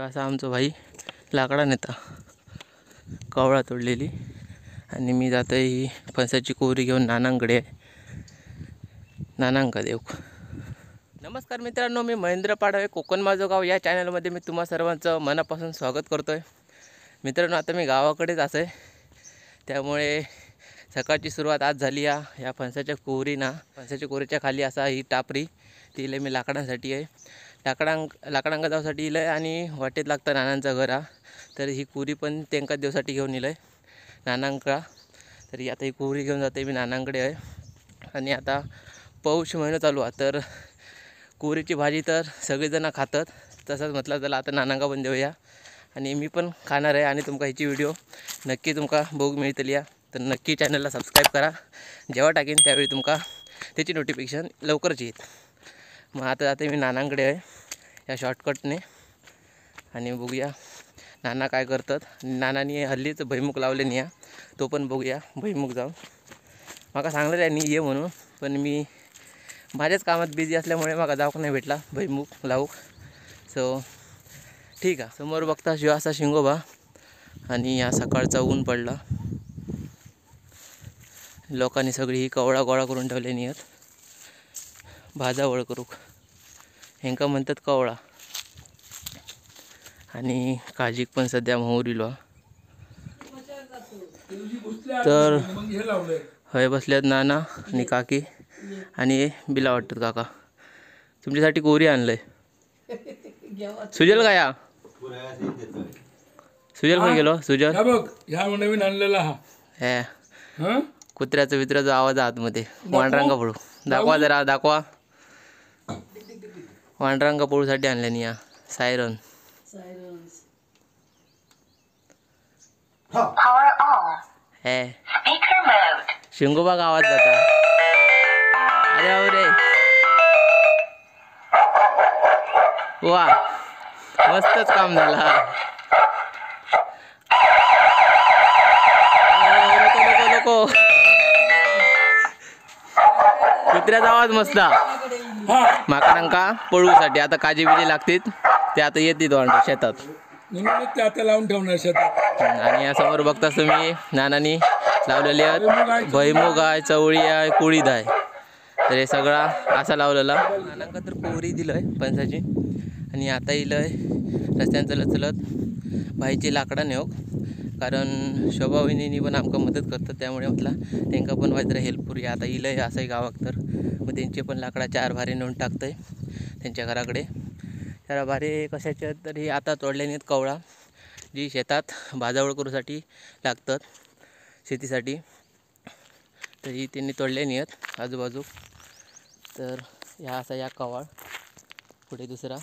असा आमचा भाई लाकडा नेता कवळा तोडलेली आणि मी जातो ही फणसाची कोरी घेऊन नानांकडे नानांका देऊ. नमस्कार मित्रांनो, मी महेंद्र पाडवे कोकण माझं गाव या चॅनलमध्ये मी तुम्हा सर्वांचं मनापासून स्वागत करतो आहे. मित्रांनो, आता मी गावाकडेच आहे, त्यामुळे सकाळची सुरुवात आज झाली या फणसाच्या फणसाच्या कोरीच्या खाली असा ही टापरी ती मी लाकडांसाठी आहे. लाकडांका जाऊसाठी इलं आहे आणि वाटेत लागतं नानांचं घर तर ही कोरी पण त्यांका देवसाठी घेऊन इलं आहे नानांका. तरी आता ही कोरी घेऊन जाते मी नानांकडे आहे. आणि आता पौष महिना चालू आहे तर कोरीची भाजी तर सगळेजण खातात, तसंच म्हटलं त्याला आता नानांका पण देऊया आणि मी पण खाणार आहे. आणि तुमका ह्याची व्हिडिओ नक्की तुमका बघू मिळतली तर नक्की चॅनलला सबस्क्राईब करा. जेव्हा टाकेन त्यावेळी तुमका त्याची नोटिफिकेशन लवकरच येईल. मग आता जाते मी नानांकडे आहे या शॉर्टकटने आणि बघूया नाना काय करतात. नानानी हल्लीच भुईमुग लावले नाही तो पण बघूया. भुईमुग जाऊन माका सांगलं त्यांनी ये म्हणून, पण मी माझ्याच कामात बिझी असल्यामुळे माका जाऊक नाही भेटला भुईमुग लावूक. सो ठीक आहे. समोर बघता शिव असा शिंगोबा आणि या सकाळचा ऊन पडला. लोकांनी सगळी ही कवळा गोळा करून ठेवले नाही आहेत भाजावळ करूक, हेंका म्हणतात कवळा. आणि काजीक पण सध्या मोहरीलो तर हय बसल्यात नाना आणि काकी आणि बिला वाटतात काका. तुमच्यासाठी कोरी आणलंय. सुजल काय सुजल काय गेलो सुजल नवीन आणलेला हे कुत्र्याचं वित्र्याचा आवाज आतमध्ये. वांडरांगा पळू दाखवा जरा दाखवा. वांडरांगा पळूसाठी आणले नाही या सायरन. हे शिंगोबा आवाज जाता. अरे अरे वा मस्तच काम झाला. नको कुत्र्याचा आवाज मस्त. माकडांका पळूसाठी आता काजी बिजी लागतील ते आता येतील वांड शेतात आता लावून ठेवणार शेतात. आणि या समोर बघताच तुम्ही नानांनी लावलेली आहेत भुईमुग आहे, चवळी आहे, कुळीद आहे. तर हे सगळा असा लावलेला. नानांका तर कोरी दिलं आहे फणसाची आणि आता इलं आहे रस्त्यानं चलत चलत भाईची लाकडं नेऊ, कारण शोभा वहिनी पण आमका मदत करतात, त्यामुळे म्हटलं त्यांना पण वाजरा हेल्प करूया. आता इलं आहे असंही गावात तर मग त्यांचे पण लाकडा 4 भारे नेऊन टाकतं आहे त्यांच्या घराकडे. 4 भारे कशाच्या तरी आता तोडले नाहीत कवळा जी शेतात भाजावळ करूसाठी लागतात शेतीसाठी, तरी त्यांनी तोडले नाही आहेत आजूबाजू. तर ह्या असा या कवाळ पुढे दुसरा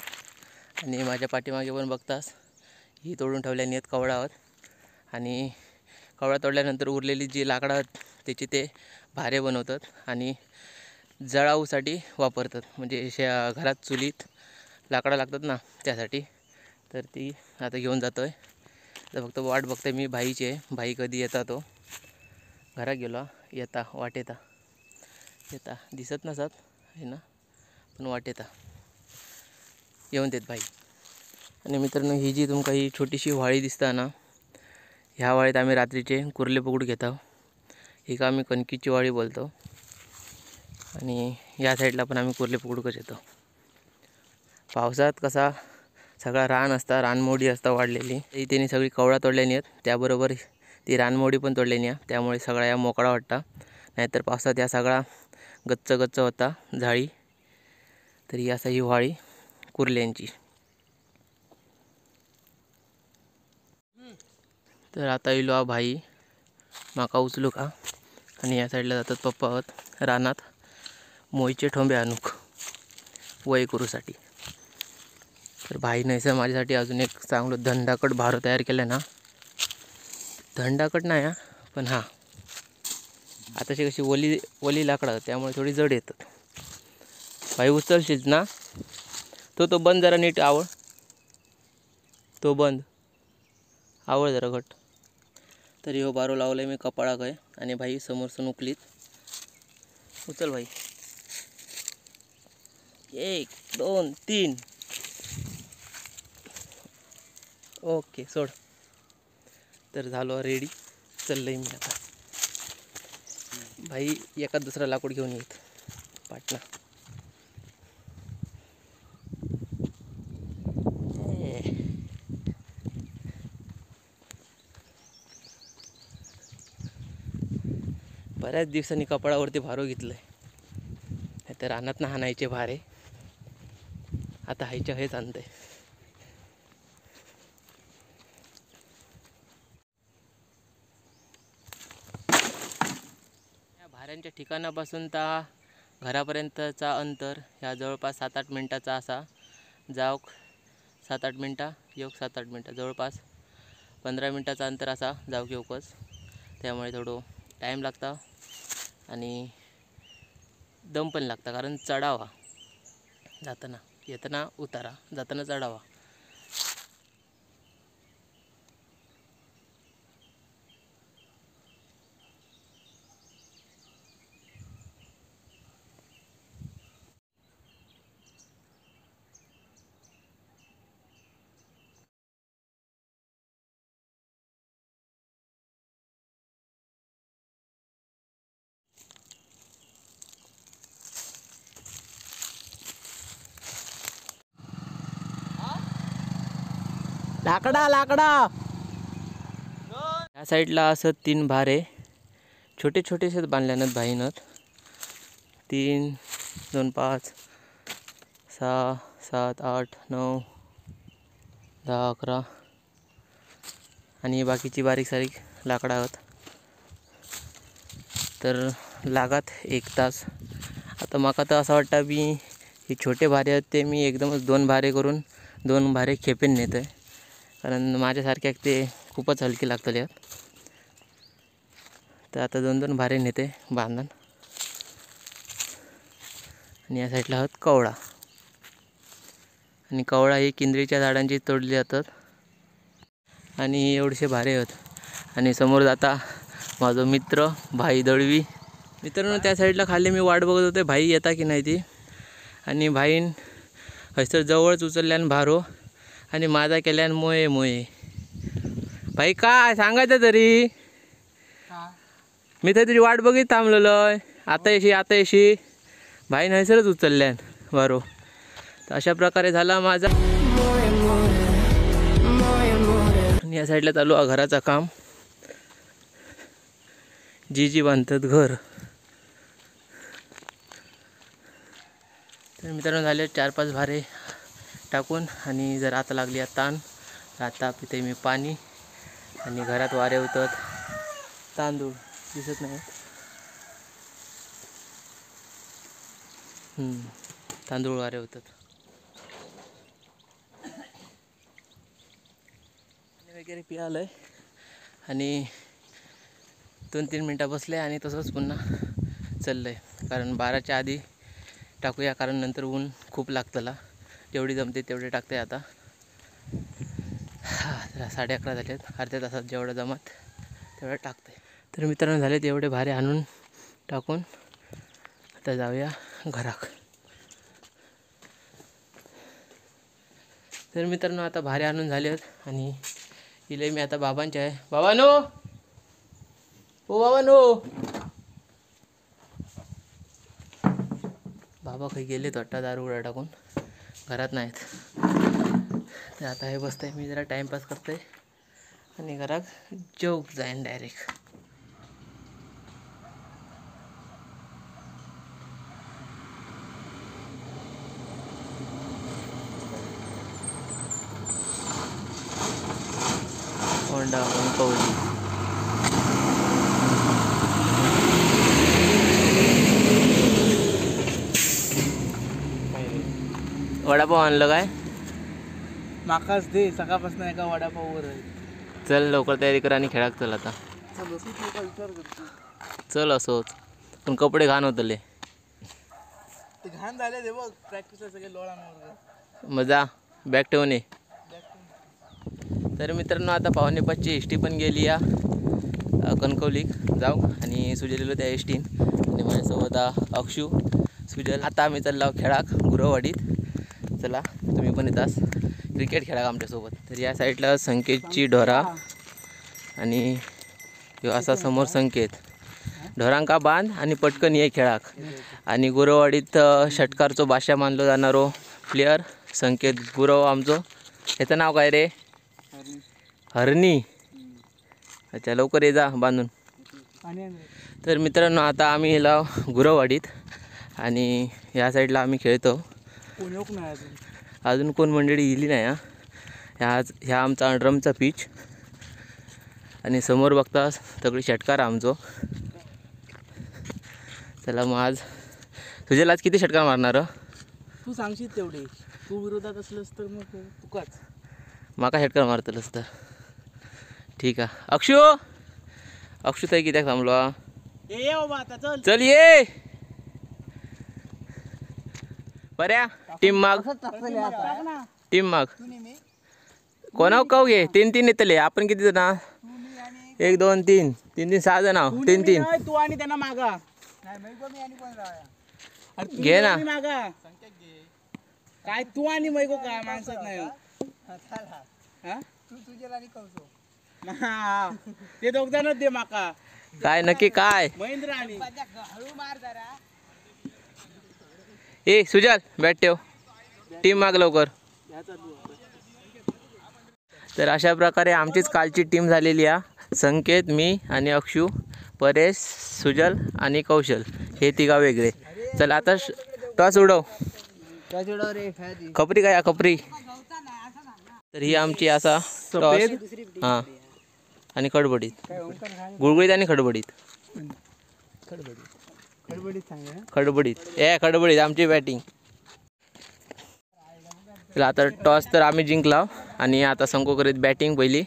आणि माझ्या पाठीमागे पण बघतास ही तोडून ठेवल्या नाही आहेत कवळा आहोत. आणि कवळा तोडल्यानंतर उरलेली जी लाकडं आहेत त्याची ते भारे बनवतात आणि जळाऊसाठी वापरतात, म्हणजे घरात चुलीत लाकडं लागतात ना त्यासाठी. तर ती आता घेऊन जातो आहे. तर फक्त वाट बघते मी भाईची आहे, भाई कधी येता तो. घरात गेलो येता वाट येता दिसत नसत आहे ना, पण वाट येऊन देत भाई. आणि मित्रांनो, ही जी तुमका ही छोटीशी व्हाळी दिसता ना, ह्या वाळीत आम्ही रात्रीचे कुर्ले पकडू घेतो. ही का आम्ही कणकीची वाळी बोलतो. आणि या साईडला पण आम्ही कुर्ले पकडूकच येतो. पावसात कसा सगळा रान असता, रानमोडी असता वाढलेली, ती त्यांनी सगळी कवळा तोडल्यानी आहेत, त्याबरोबर ती रानमोडी पण तोडल्यानी आहे, त्यामुळे सगळा या मोकळा वाटता. नाहीतर पावसात या सगळा गच्च होता झाडी. तरी असा ही व्हाळी कुर्ल्यांची. तर आता इलो भाई माका उचलू का आणि या साईडला जातात पप्पा आहोत रानात मोईचे ठोंबे आणूक वय करूसाठी. तर भाई नाही सर माझ्यासाठी अजून एक चांगलं धंडाकट भारो तयार केलं ना. धंडाकट नाही पण हां आताशी कशी ओली लाकडं त्यामुळे थोडी जड येतात. भाई उचलशील ना तो बंद जरा नीट आवळ, तो बंद आवळ जरा घट. तरी हो बारो लावलं मी कपाळा काय आणि भाई समोरसून उकलीत. उचल भाई. 1 2 3 ओके सोड. तर झालो रेडी, चाललंय मी आता. भाई एका दुसरा लाकूड घेऊन येत पाटणा. बऱ्याच दिवसांनी कपाळावरती भारो घेतलंय. तर रानात ना हाणायचे भारे, आता हायच्या हेच आणतंय. या भाऱ्यांच्या ठिकाणापासून तर घरापर्यंतचा अंतर ह्या जवळपास 7-8 मिनटाचा असा. जाऊक 7-8 मिनटं, येऊक 7-8 मिनटं, जवळपास 15 मिनटाचा अंतर असा जाऊक येऊकच. त्यामुळे थोडं टाईम लागता आणि दम पण लागता, कारण चढावा जाताना, येताना उतारा, जाताना चढावा. लाकडा लाकडा. या साईडला असं 3 भारे छोटे छोटेसेच बांधल्यानं भाईनं. 3, 2, 5, 6, 7, 8, 9, 10, 11 आणि बाकीची बारीक सारीक लाकडं आहोत. तर लागात 1 तास. आता माका तर असं वाटतं मी हे छोटे भारे आहेत ते मी एकदमच 2 भारे करून 2 भारे खेपेन नेत आहे, कारण माझ्यासारख्या ते खूपच हलकी लागतले आहेत. तर आता 2-2 भारे नेते बांधून. आणि या साईडला आहोत कवळा, आणि कवळा ही किंद्रीच्या झाडांची तोडली जातात. आणि एवढेसे भारे आहेत. आणि समोर जाता माझा मित्र भाई दळवी. मित्रांनो त्या साईडला खाली मी वाट बघत होते भाई येता की नाही ती. आणि भाईन हस्तर जवळच उचलल्यान भारो आणि माझा केल्यान मोये मोये. भाई काय सांगायचं तरी, मी तर तुझी वाट बघित थांबलेलो आहे. आता येशी भाई हयसरच उचलल्यान भारो. तर अशा प्रकारे झाला माझा. आणि या साईडला चालू आहे घराचं काम. जी बांधतात घर. तर मित्रांनो झाले 4-5 भारे टाकून. आणि जर आता लागली आहे ताण, आता पिते मी पाणी. आणि घरात वारे होतात. तांदूळ दिसत नाही, तांदूळ वारे होतात. पाणी वगैरे पियालंय आणि 2-3 मिनटं बसले आणि तसंच पुन्हा चाललं आहे. कारण 12च्या आधी टाकूया, कारण नंतर ऊन खूप लागतला. जेवढी जमते तेवढे टाकते. आता 11:30 झालेत. अर्ध्या तासात जेवढं जमत तेवढं टाकते. तर मित्रांनो झालेत एवढे भारे आणून टाकून. आता जाऊया घराक. तर मित्रांनो आता भारे आणून झाले आहेत आणि इले मी आता बाबांच्या आहे. बाबांनो, ओ बाबांनो, बाबा काही गेले वाटतं दारू उडा टाकून, घरात नाहीत. तर आता हे बसतंय, मी जरा टाईमपास करतोय आणि घरात जेवूक जाईन डायरेक्ट. होंडा कवली. वडापाव आणलं काय? माकाच दे, सकाळपासून एका वडापाववर आहे. चल लवकर तयारी कर आणि खेळाक चल आता. चल असोच, पण कपडे घाण होतले. ते घाण झाले ते बघ, प्रॅक्टिसला सगळे लोळांवर. मजा बॅग ठेवून ये. तर मित्रांनो आता 4:45ची एस-टी पण गेली या कणकवलीक जाऊ. आणि सुजलेलो त्या एस-टीन. आणि माझ्यासोबत अक्षू सुजल. आता आम्ही चाललो खेळाक गुरवाडीत. चला तुम्ही पण येतास. क्रिकेट खेळा आमच्यासोबत. तर या साईडला संकेतची ढोरा आणि ह्यो असा समोर संकेत. ढोरांका बांध आणि पटकन ये खेळाक. आणि गुरववाडीत षटकारचो भाषा मानलो जाणारो प्लेयर संकेत गुरव आमचो. ह्याचं नाव काय रे? हरणी. अच्छा, लवकर ये जा बांधून. तर मित्रांनो, आता आम्ही ह्याला गुरववाडीत आणि या साईडला आम्ही खेळतो. अजून कोण मंडळी गेली नाही. ह्या आमचा ड्रमचा पिच आणि समोर बघता सगळी षटकार आमचो. चला मग आज तुझ्याला आज किती षटकार मारणार? तू सांगशील तेवढे. तू विरोधात असलंस तर मग तुकाच. माका षटकार मारतलंस तर ठीक आहे. अक्षू ताई कित्याक थांबलो? ये बाबा आता चल. चल ये पर्या. टीम माग कोणाव कव घे. 3-3 येतले. आपण किती जण? 1 2 3 3 6 जण. 3-3 तू आणि त्यांना मागा. घे ना. मागा काय तू आणि मैगो काय माणसात नाही. ते दोघ जणच दे माका. काय नक्की काय? महेंद्र आणि ए सुजल बॅट ठेव. टीम माग लवकर. तर अशा प्रकारे आमचीच कालची टीम झालेली आहे. संकेत, मी आणि अक्षू, परेश, सुजल आणि कौशल हे तिघा वेगळे. चल आता टॉस उडव. खपरी काय? खपरी. तर ही आमची असा टॉस. हां आणि खडबडीत. गुळगुळीत आणि खडबडीत. खडबडीत आमची बॅटिंग. आता टॉस तर आम्ही जिंकला आणि आता संको करीत बॅटिंग पहिली.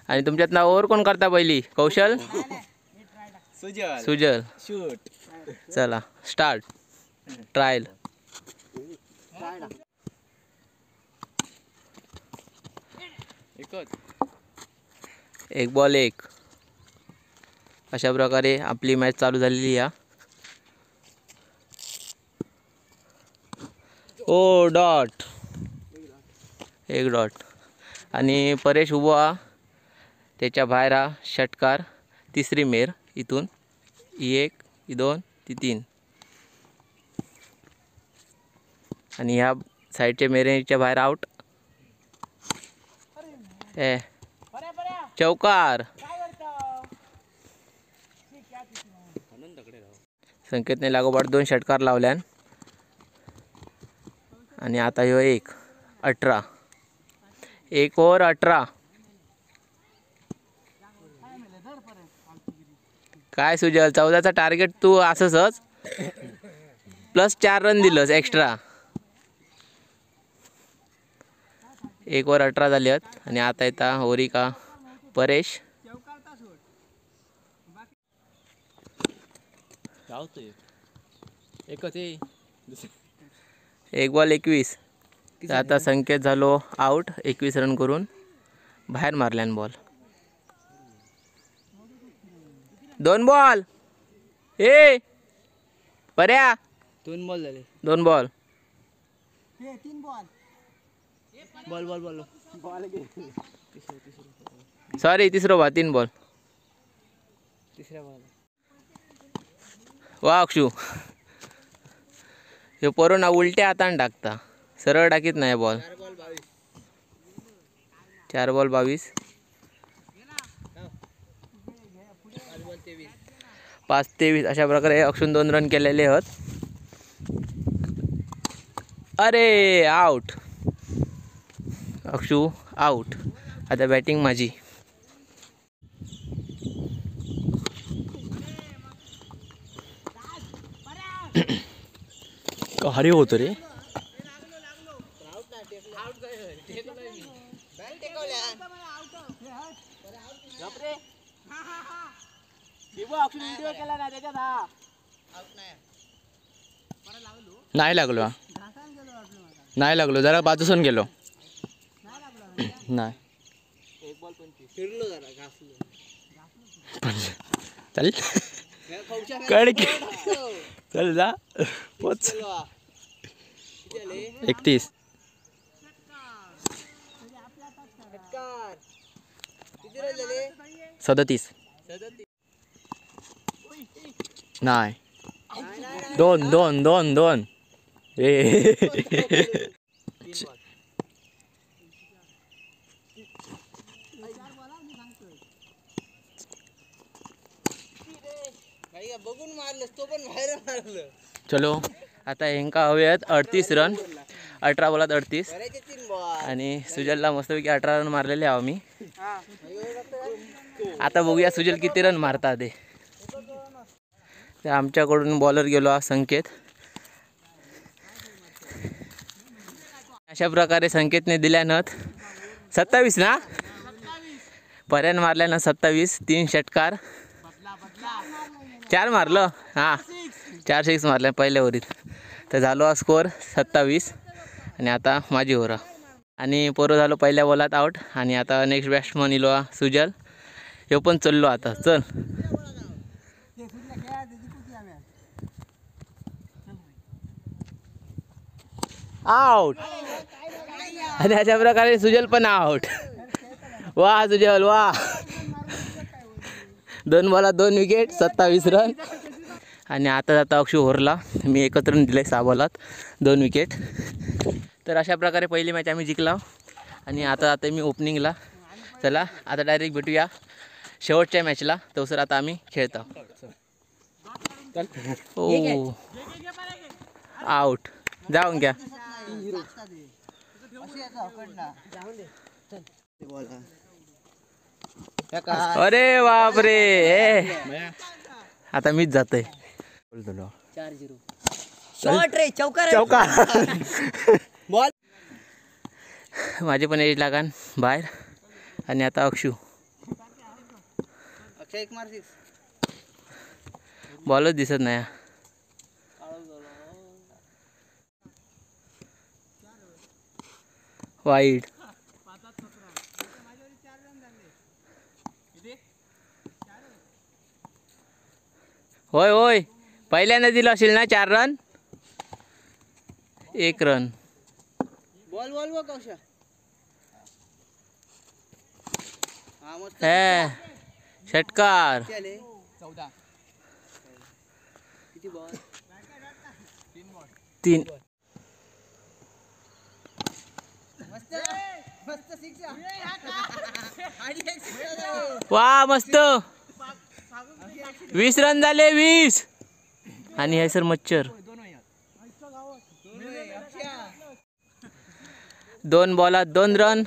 आणि तुमच्यात नाव ओव्हर कोण करता पहिली? कौशल, सुजल. शूट. चला स्टार्ट. ट्रायल. एक बॉल एक. अशा प्रकारे आपली मॅच चालू झालेली आहे. O dot. 1 डॉट. आणि परेश उभो हा. त्याच्या बाहेर हा षटकार. तिसरी मेर इथून. ही 1, ही 2, ती 3. आणि ह्या साईडच्या मेरेच्या बाहेर आउट. चौकार. संकेतने लागोपाठ 2 षटकार लावल्यान. आणि आता ह्यो 1. 18. 1 ओव्हर 18. काय सुजल, 14चा टार्गेट तू असंच प्लस 4 रन दिलंस एक्स्ट्रा. 1 ओव्हर 18 झाले आहेत. आणि आता येता ओरिका परेश. एक बॉल 21. आता संकेत झालो आउट 21 रन करून. बाहेर मारल्यान बॉल. 2 बॉल. ए पर्या. 2 बॉल झाले. 2 बॉल. 3 बॉल. बॉल. सॉरी तिसरं बॉल. 3 बॉल. तिसऱ्या बॉल. वा अक्षू. हे पोरं ना उलट्या हातान टाकता. सरळ टाकीत नाही बॉल. 4 बॉल 22. 5-23 अशा प्रकारे अक्षून 2 रन केलेले आहेत. अरे आउट. अक्षू आउट. आता बॅटिंग माझी. हरी होतो रे. नाही लागलो जरा बाजूसून गेलो. नाही चल कळ की. चल जा पोच. 31. 37. नाही 2 ए बघून मारलंस तो पण बाहेर मारलं. चलो आता हेंका हवे आहेत 38 रन. 18 बॉलात 38. करायचे 3 बॉल. आणि सुजलला मस्तपैकी 18 रन मारलेले आहो मी. आता बघूया सुजल किती रन मारता ते. आमच्याकडून बॉलर गेलो हा संकेत. अशा प्रकारे संकेतने दिल्यानं 27 ना पर्यंत मारल्यानं 27. 3 षटकार 4 मारलं. हां 4 सिक्स मारल्या पहिल्या ओव्हरीत. तर झालो हा स्कोअर 27. आणि आता माझी ओव्हर आणि पोरं झालो पहिल्या बॉलात आउट. आणि आता नेक्स्ट बॅट्समन इलो हा सुजल. ह्यो पण चललो आता. चल आउट. आणि अशा प्रकारे सुजल पण आउट. वा सुजल वा. 2 बॉलात 2 विकेट 27 रन. आणि आता जाता अक्षू होरला. मी एकत्र दिले 6 बॉलात 2 विकेट. तर अशा प्रकारे पहिली मॅच आम्ही जिंकला. आणि आता मी ओपनिंगला. चला आता डायरेक्ट भेटूया शेवटच्या मॅचला. तो सर आता आम्ही खेळतो. ओ आउट. जाऊन घ्या. अरे बापरे. आता मीच जातोय. 4-0 शॉट रे. चौका. बॉल माझे पण एज लागान बाहेर. आणि आता अक्षू अक्षय एक मार 6. बॉलच दिसत नाही. वाईट. होय होय पहिल्यांदा दिलं असेल ना 4 रन. 1 रन. बॉल बॉल बघ कौशा. हा मस्त. षटकार. 14 किती बॉल. 3. मस्त मस्त 6. वा मस्त. 20 रन झाले. 20. आणि हे सर मच्छर. 2 बॉलात 2 रन.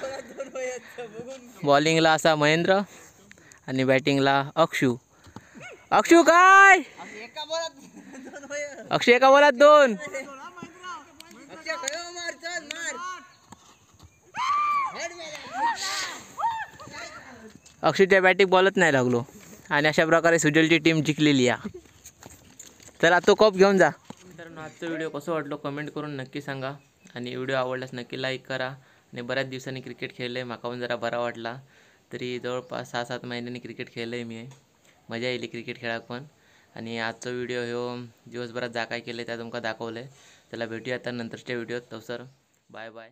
बॉलिंगला असा महेंद्र आणि बॅटिंगला अक्षू. अक्षू काय एका बॉलात 2 होय. अक्षय एका बॉलात 2. अक्षय कयो मार. चल मार. अक्षयच्या बॅटिंग बॉलच नाही लागलो. आणि अशा प्रकारे सुजलची टीम जिंकलेली आहे. चला तो कप घेऊन जा. तर आजचा व्हिडिओ कसं वाटलो कमेंट करून नक्की सांगा. आणि व्हिडिओ आवडल्यास नक्की लाईक करा. आणि बऱ्याच दिवसांनी क्रिकेट खेळलं आहे. माका पण जरा बरा वाटला. तरी जवळपास 6-7 महिन्यांनी क्रिकेट खेळलं आहे मी. मजा येईल क्रिकेट खेळाक पण. आणि आजचा व्हिडिओ ह्यो दिवसभरात जा काय केलं त्या तुमका दाखवलं आहे. त्याला भेटूया आता नंतरच्या व्हिडिओत. तर सर बाय बाय.